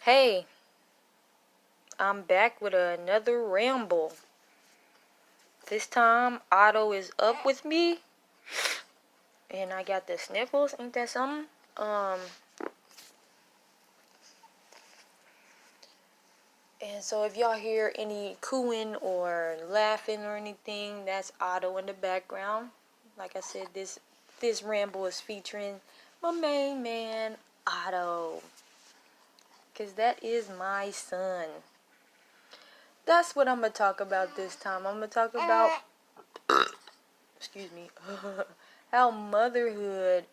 Hey, I'm back with another ramble. This time, Otto is up with me, and I got the sniffles. Ain't that something? And so if y'all hear any cooing or laughing or anything, that's Otto in the background. Like I said, this ramble is featuring my main man, Otto, because that is my son. That's what I'm gonna talk about this time. I'm gonna talk about excuse me, how motherhood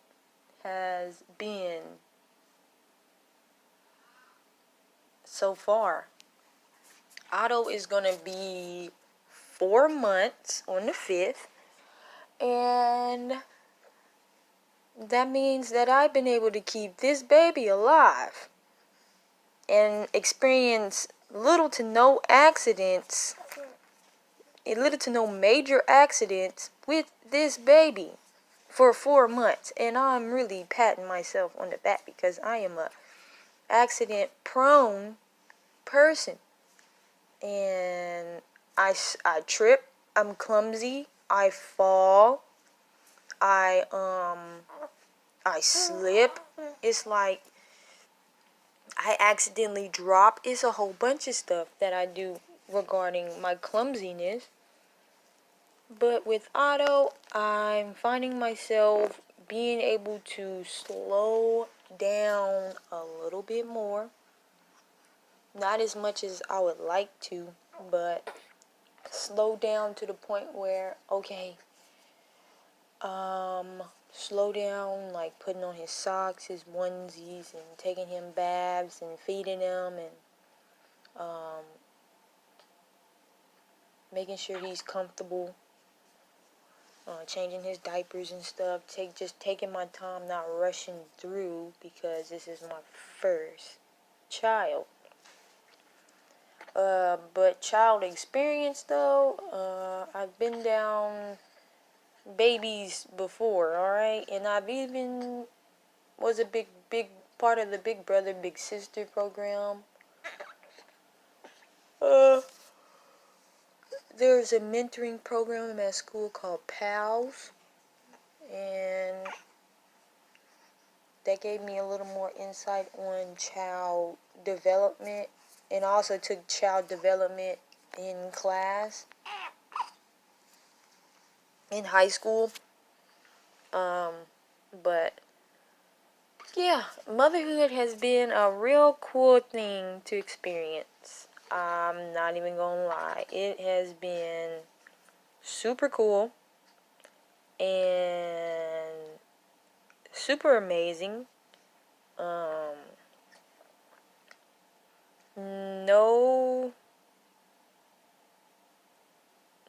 has been so far. Otto is going to be 4 months on the 5th, and that means that I've been able to keep this baby alive and experience little to no major accidents with this baby for 4 months. And I'm really patting myself on the back because I am a accident prone person, and I trip, I'm clumsy, I fall, I slip. It's like I accidentally drop. It's a whole bunch of stuff that I do regarding my clumsiness. But with Otto, I'm finding myself being able to slow down a little bit more. Not as much as I would like to, but slow down to the point where, okay, slow down, like putting on his socks, his onesies, and taking him baths and feeding him, and making sure he's comfortable, changing his diapers and stuff, just taking my time, not rushing through, because this is my first child. But child experience though, I've been down babies before, alright? And I've even was a big part of the Big Brother, Big Sister program. There's a mentoring program at school called PALS, and that gave me a little more insight on child development, and I also took child development in class in high school. But yeah, motherhood has been a real cool thing to experience. I'm not even gonna lie. It has been super cool and super amazing.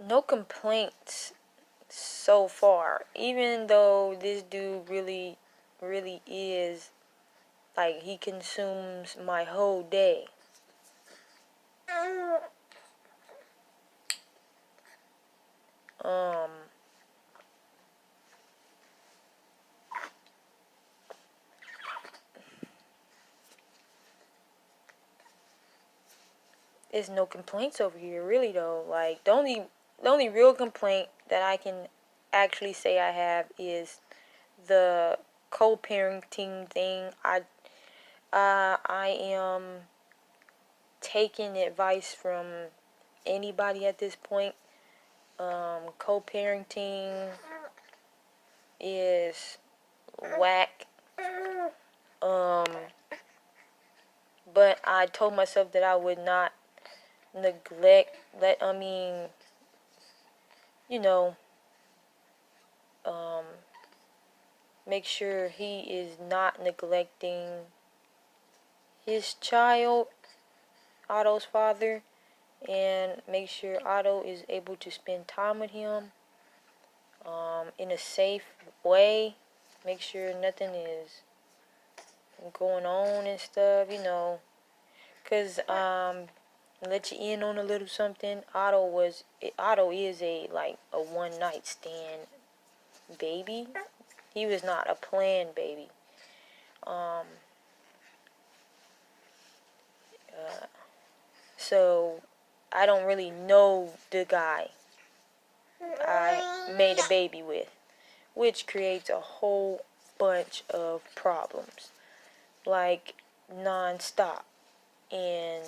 No complaints so far. Even though this dude really is, like, he consumes my whole day. There's no complaints over here, really, though. Like, the only real complaint that I can actually say I have is the co-parenting thing. I am taking advice from anybody at this point. Co-parenting is whack. But I told myself that I would not neglect, make sure he is not neglecting his child, Otto's father, and make sure Otto is able to spend time with him in a safe way. Make sure nothing is going on and stuff, because let you in on a little something. Otto is a one night stand baby. He was not a planned baby. So I don't really know the guy I made a baby with, which creates a whole bunch of problems, like non-stop. And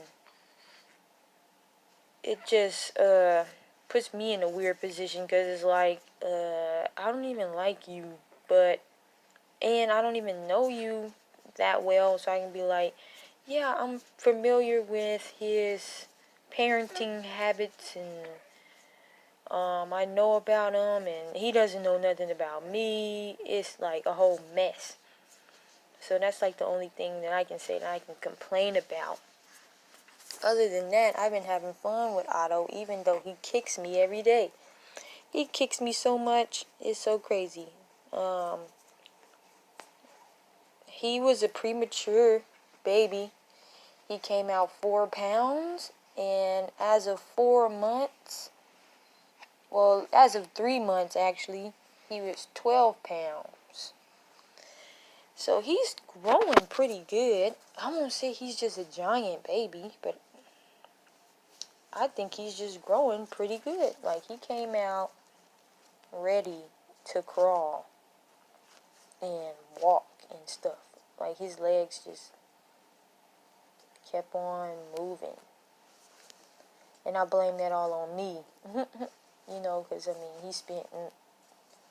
it just puts me in a weird position, because it's like, I don't even like you, and I don't even know you that well, so I can be like, yeah, I'm familiar with his parenting habits, and I know about him, and he doesn't know nothing about me. It's like a whole mess. So that's like the only thing that I can say that I can complain about. Other than that, I've been having fun with Otto, even though he kicks me every day. He kicks me so much, it's so crazy. He was a premature baby. He came out 4 pounds, and as of 4 months, well, as of 3 months actually, he was 12 pounds. So he's growing pretty good. I won't say he's just a giant baby, but I think he's just growing pretty good. Like, he came out ready to crawl and walk and stuff. Like, his legs just kept on moving. And I blame that all on me. You know, because, I mean, he spent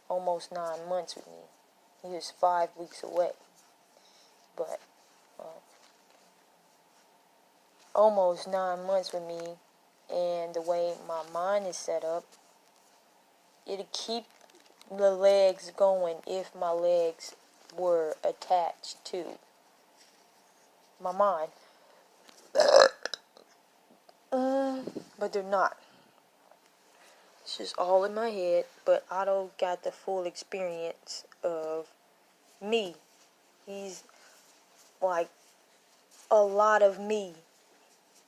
almost 9 months with me. He was 5 weeks away. But almost 9 months with me. And the way my mind is set up, it'll keep the legs going if my legs were attached to my mind. But they're not. It's just all in my head. But Otto got the full experience of me. He's like a lot of me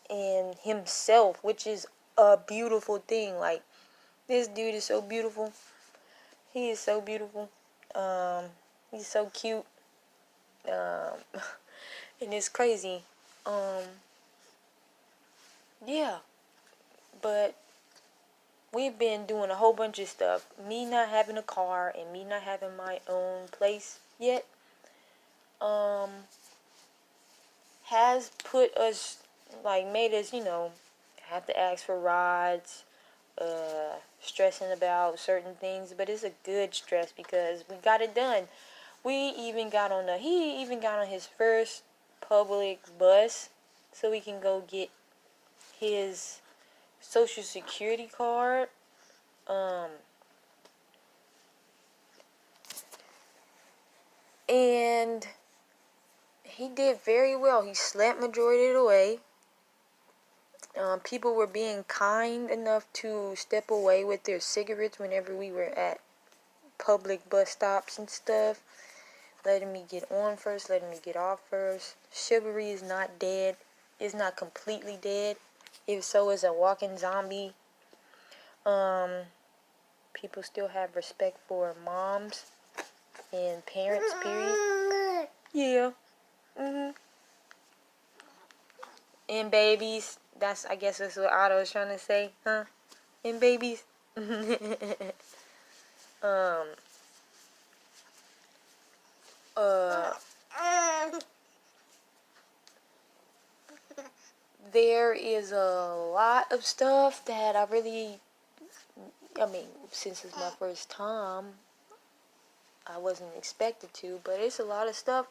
and himself, which is a beautiful thing. Like, this dude is so beautiful. He is so beautiful. He's so cute. And it's crazy. Yeah. But we've been doing a whole bunch of stuff. Me not having a car and me not having my own place yet, has put us, like, made us, have to ask for rides, stressing about certain things. But it's a good stress because we got it done. He even got on his first public bus so we can go get his Social Security card. And he did very well. He slept majority of the way. People were being kind enough to step away with their cigarettes whenever we were at public bus stops and stuff. Letting me get on first, letting me get off first. Chivalry is not dead. It's not completely dead. If so, is a walking zombie. People still have respect for moms and parents, period. Yeah. And babies. I guess that's what Otto was trying to say, huh? And babies. There is a lot of stuff that since it's my first time, I wasn't expected to, but it's a lot of stuff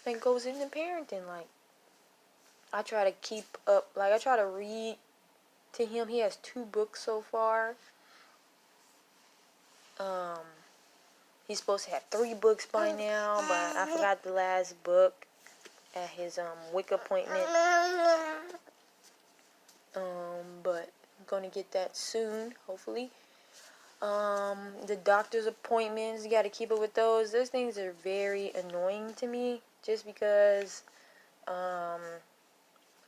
that goes into parenting. Like, I try to keep up, like, I try to read to him. He has 2 books so far. He's supposed to have 3 books by now, but I forgot the last book at his WIC appointment. But I'm gonna get that soon, hopefully. The doctor's appointments, you gotta keep up with those. Those things are very annoying to me, just because I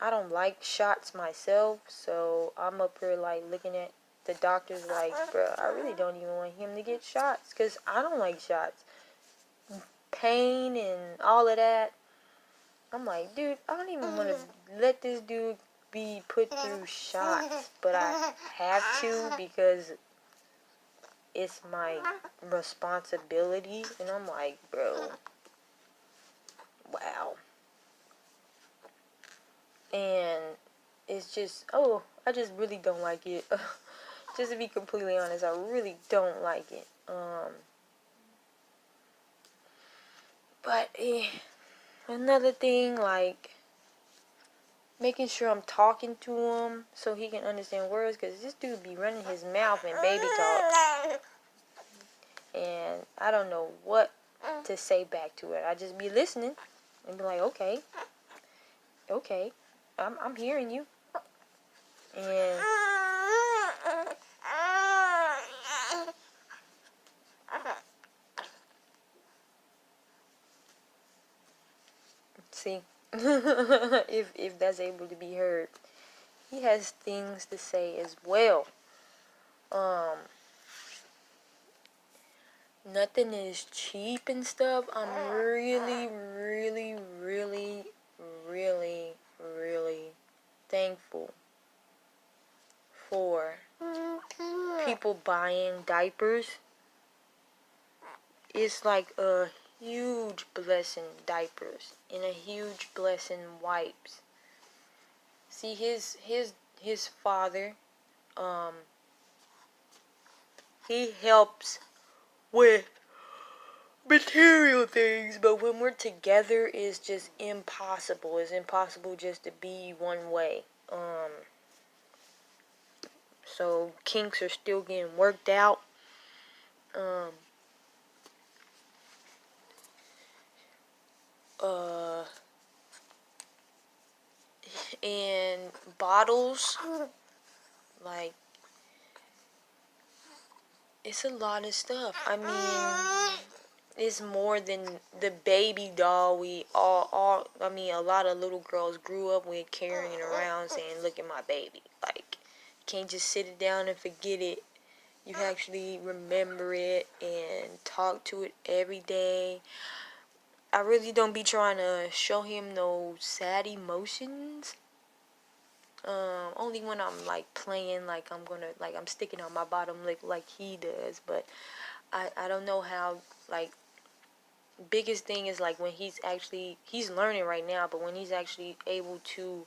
don't like shots myself, so I'm up here like looking at the doctors like, bro, I really don't even want him to get shots, because I don't like shots. Pain and all of that. I'm like, dude, I don't even want to let this dude be put through shots, but I have to because it's my responsibility. And I'm like, bro, wow. And it's just, I just really don't like it. Just to be completely honest, I really don't like it. But another thing, like making sure I'm talking to him so he can understand words, because this dude be running his mouth in baby talk, and I don't know what to say back to it. I just be listening and be like, okay, I'm hearing you. And see, if that's able to be heard, he has things to say as well. Nothing is cheap and stuff. I'm really, really, really, really, really thankful for people buying diapers. It's like a huge blessing, diapers, and a huge blessing, wipes. See, his father, he helps with material things, but when we're together, it's just impossible. It's impossible just to be one way. So kinks are still getting worked out. And bottles, like, it's a lot of stuff. I mean, it's more than the baby doll we all I mean, a lot of little girls grew up with carrying it around saying, look at my baby. Like, you can't just sit it down and forget it. You actually remember it and talk to it every day. I really don't be trying to show him no sad emotions. Only when I'm like playing, like I'm sticking out my bottom lip like he does. But I don't know how, like, biggest thing is like when he's learning right now, but when he's actually able to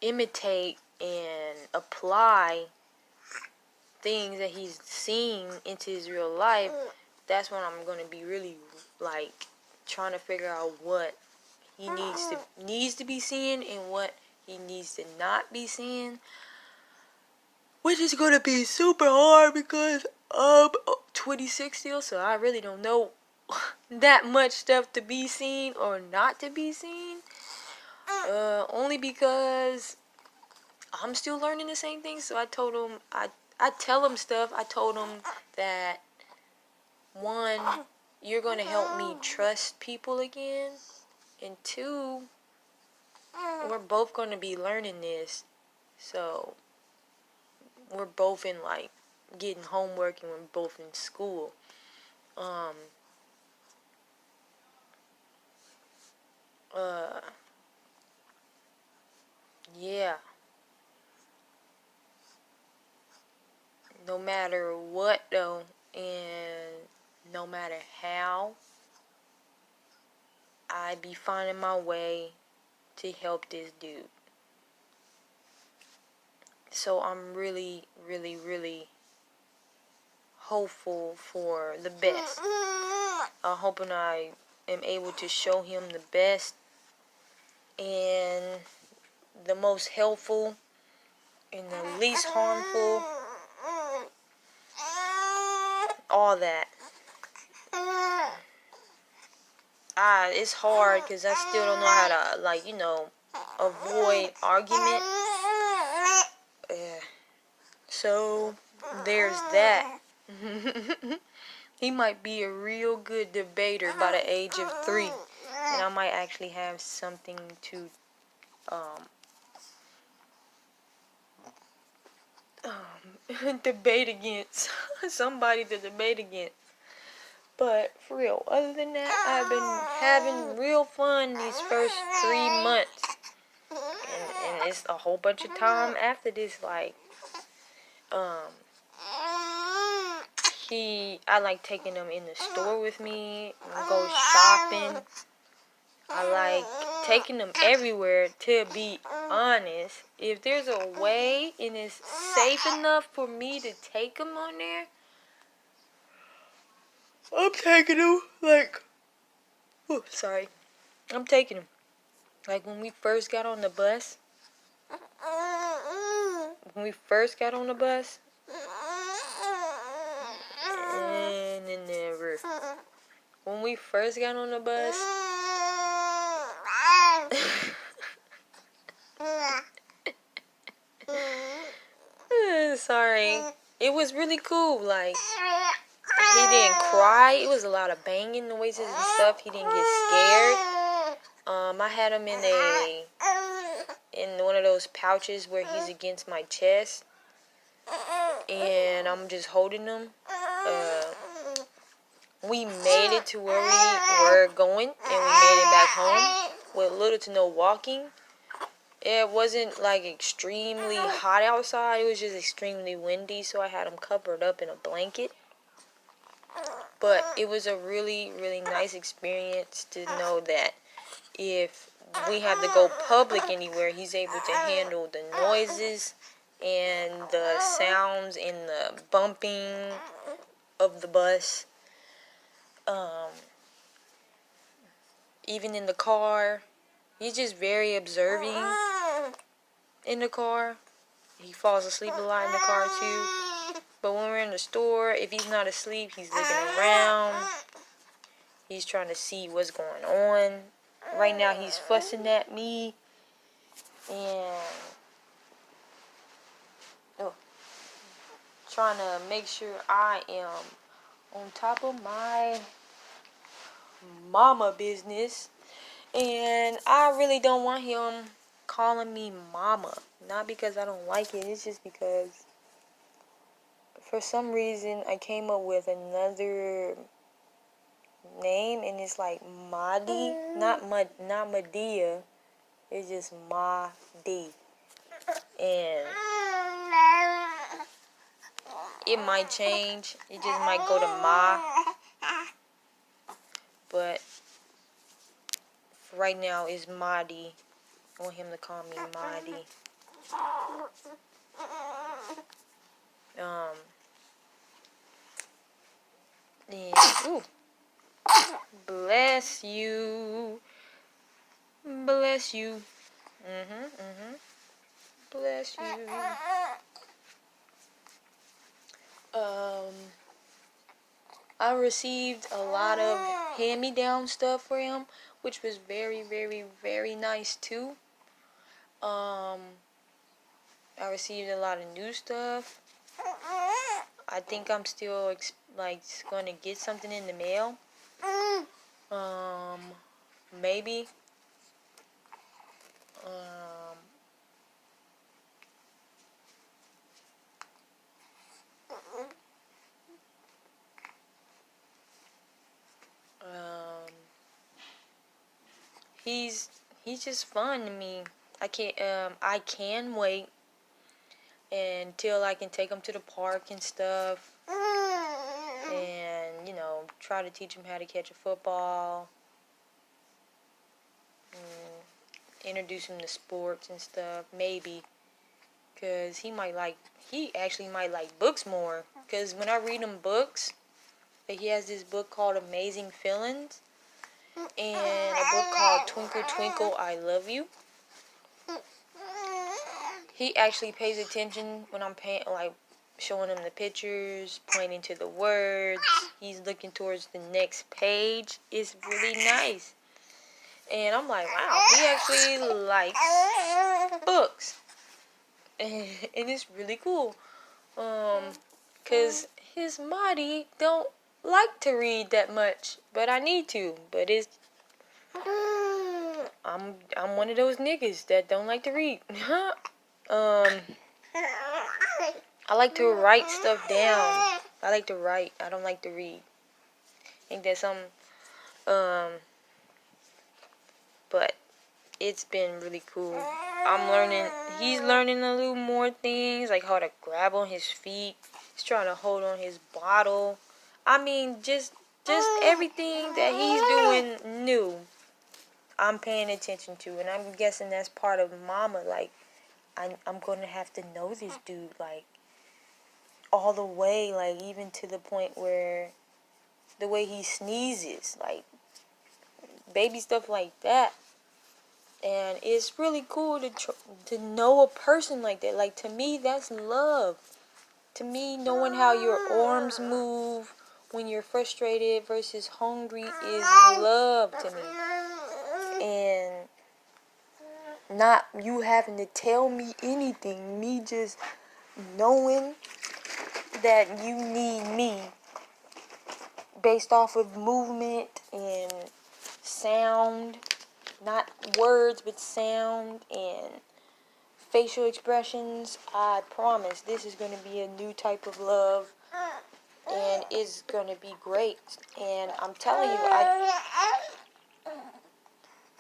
imitate and apply things that he's seeing into his real life, that's when I'm gonna be really like trying to figure out what he needs to be seeing and what he needs to not be seeing, which is gonna be super hard because I'm 26 still, so I really don't know that much stuff to be seen or not to be seen. Only because I'm still learning the same thing. So I told him, I tell him stuff. I told him that, one, you're gonna help me trust people again, and two, we're both gonna be learning this. So we're both in like getting homework and we're both in school. Yeah. No matter what though, and no matter how, I be finding my way to help this dude. So I'm really, really, really hopeful for the best. I'm hoping I am able to show him the best and the most helpful and the least harmful. All that. It's hard because I still don't know how to, like, avoid argument. So there's that. He might be a real good debater by the age of 3, and I might actually have something to debate against. Somebody to debate against. But for real, other than that, I've been having real fun these first 3 months. And it's a whole bunch of time after this, like, I like taking them in the store with me, and go shopping. I like taking them everywhere, to be honest. If there's a way and it's safe enough for me to take them on there, I'm taking them. Like, oh, sorry. I'm taking them. Like, when we first got on the bus, and it never. When we first got on the bus, sorry. It was really cool. Like, he didn't cry. It was a lot of banging noises and stuff. He didn't get scared. I had him in one of those pouches where he's against my chest, and I'm just holding him. We made it to where we were going, and we made it back home with little to no walking. It wasn't like extremely hot outside. It was just extremely windy, so I had him covered up in a blanket. But it was a really, really nice experience to know that if we have to go public anywhere, he's able to handle the noises and the sounds and the bumping of the bus. Even in the car, he's just very observing in the car. He falls asleep a lot in the car too. But when we're in the store, if he's not asleep, he's looking around. He's trying to see what's going on. Right now, he's fussing at me. And trying to make sure I am on top of my mama business. And I really don't want him calling me mama. Not because I don't like it. It's just because for some reason I came up with another name, and it's like Madi, not Madea. It's just Madi, and it might change. It just might go to Ma, but for right now it's Madi. I want him to call me Madi. And, ooh, bless you. Bless you. Bless you. I received a lot of hand-me-down stuff for him, which was very, very, very nice too. I received a lot of new stuff. I think I'm still going to get something in the mail. Maybe. He's just fun to me. I can wait until I can take him to the park and stuff, and try to teach him how to catch a football, introduce him to sports and stuff, maybe, because he actually might like books more, because when I read him books, he has this book called Amazing Feelings, and a book called Twinkle Twinkle I Love You. He actually pays attention when I'm showing him the pictures, pointing to the words. He's looking towards the next page. It's really nice. And I'm like, wow, he actually likes books. And it's really cool. Because his Marty don't like to read that much, but I need to. But I'm one of those niggas that don't like to read. I like to write stuff down. I like to write. I don't like to read. Ain't that something? But it's been really cool. He's learning a little more things, like how to grab on his feet. He's trying to hold on his bottle. I mean, just everything that he's doing new, I'm paying attention to. And I'm guessing that's part of mama. Like, I'm going to have to know this dude, like, all the way, like, even to the point where the way he sneezes, like, baby stuff like that. And it's really cool to know a person like that. Like, to me, that's love. To me, knowing how your arms move when you're frustrated versus hungry is love to me. And not you having to tell me anything. Me just knowing that you need me based off of movement and sound. Not words, but sound and facial expressions. I promise this is going to be a new type of love, and it's going to be great. And I'm telling you,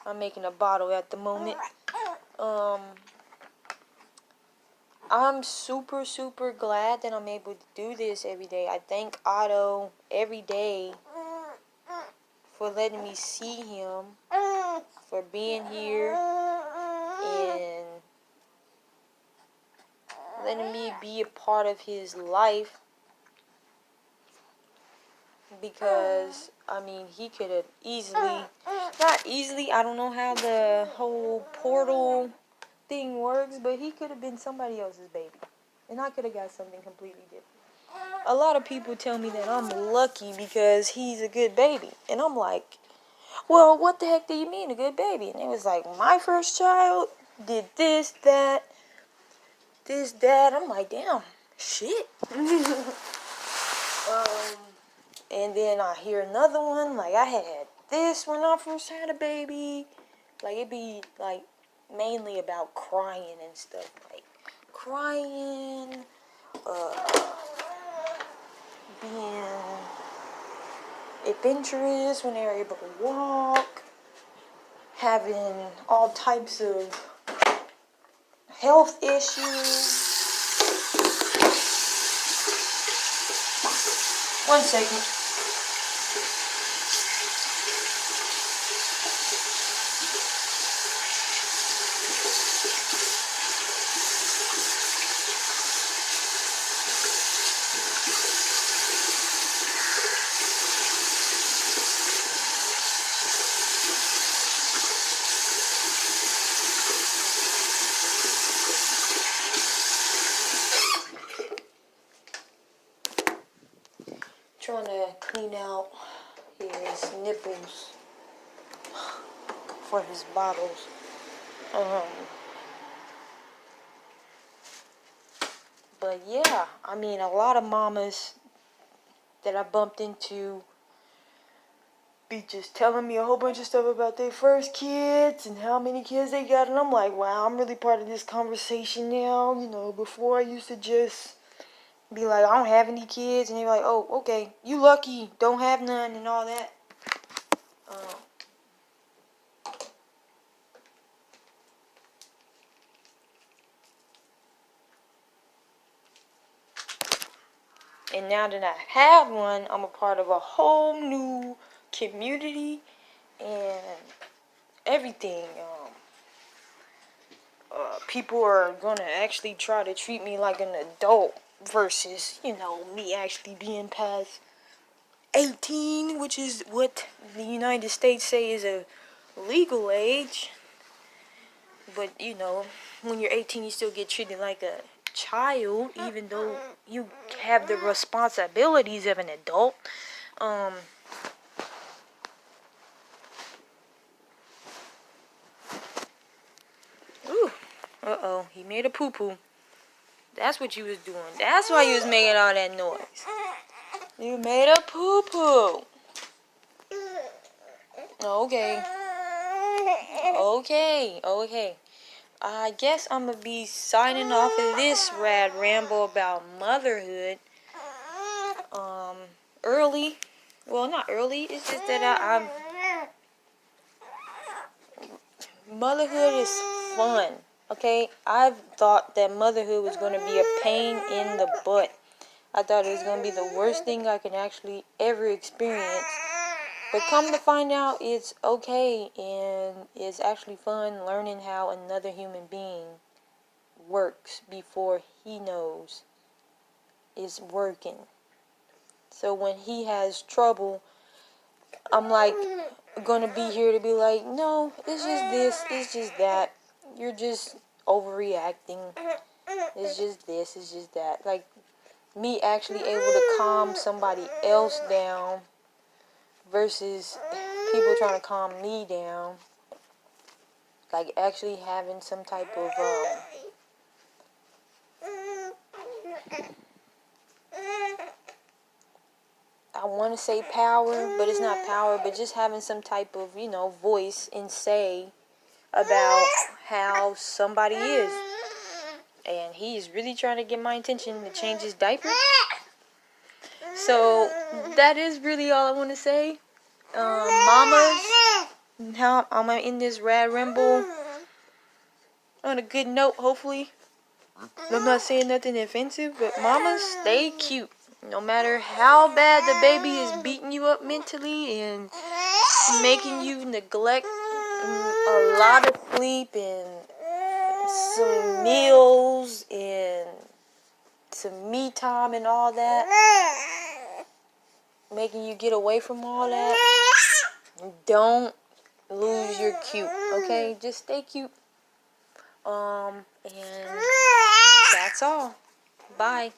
I'm making a bottle at the moment. I'm super, super glad that I'm able to do this every day. I thank Otto every day for letting me see him, for being here, and letting me be a part of his life. Because, I mean, he could have not easily, I don't know how the whole portal thing works, but he could have been somebody else's baby. And I could have got something completely different. A lot of people tell me that I'm lucky because he's a good baby. And I'm like, well, what the heck do you mean a good baby? And it was like, my first child did this, that. I'm like, damn, shit. And then I hear another one, like, I had this when I first had a baby. Like, it'd be, like, mainly about crying and stuff. Like, crying, being adventurous when they're able to walk, having all types of health issues. One second. Trying to clean out his nipples for his bottles. But yeah, I mean, a lot of mamas that I bumped into be just telling me a whole bunch of stuff about their first kids and how many kids they got. And I'm like, wow, I'm really part of this conversation now. You know, before I used to just be like, I don't have any kids. And they're like, oh, okay, you lucky, don't have none and all that. And now that I have one, I'm a part of a whole new community and everything. People are gonna actually try to treat me like an adult versus, me actually being past 18, which is what the United States say is a legal age. But, when you're 18, you still get treated like a child, even though you have the responsibilities of an adult. Ooh, uh-oh, he made a poo-poo. That's what you was doing. That's why you was making all that noise. You made a poo-poo. Okay. Okay. I guess I'm going to be signing off of this rad ramble about motherhood. Early. Well, not early. It's just that I'm motherhood is fun. Okay, I've thought that motherhood was going to be a pain in the butt. I thought it was going to be the worst thing I could actually ever experience. But come to find out, it's okay, and it's actually fun learning how another human being works before he knows it's working. So when he has trouble, I'm like gonna be here to be like, no, it's just this, it's just that. You're just overreacting. It's just this, it's just that. Like me actually able to calm somebody else down versus people trying to calm me down. Like actually having some type of I want to say power, but it's not power, but just having some type of, voice and say about how somebody is. And he's really trying to get my attention to change his diaper. So that is really all I want to say. Mamas, how I'm gonna end this rad ramble on a good note, hopefully. I'm not saying nothing offensive, but mamas, stay cute. No matter how bad the baby is beating you up mentally and making you neglect a lot of sleep and some meals and some me time and all that, making you get away from all that, don't lose your cute, okay? Just stay cute. And that's all. Bye.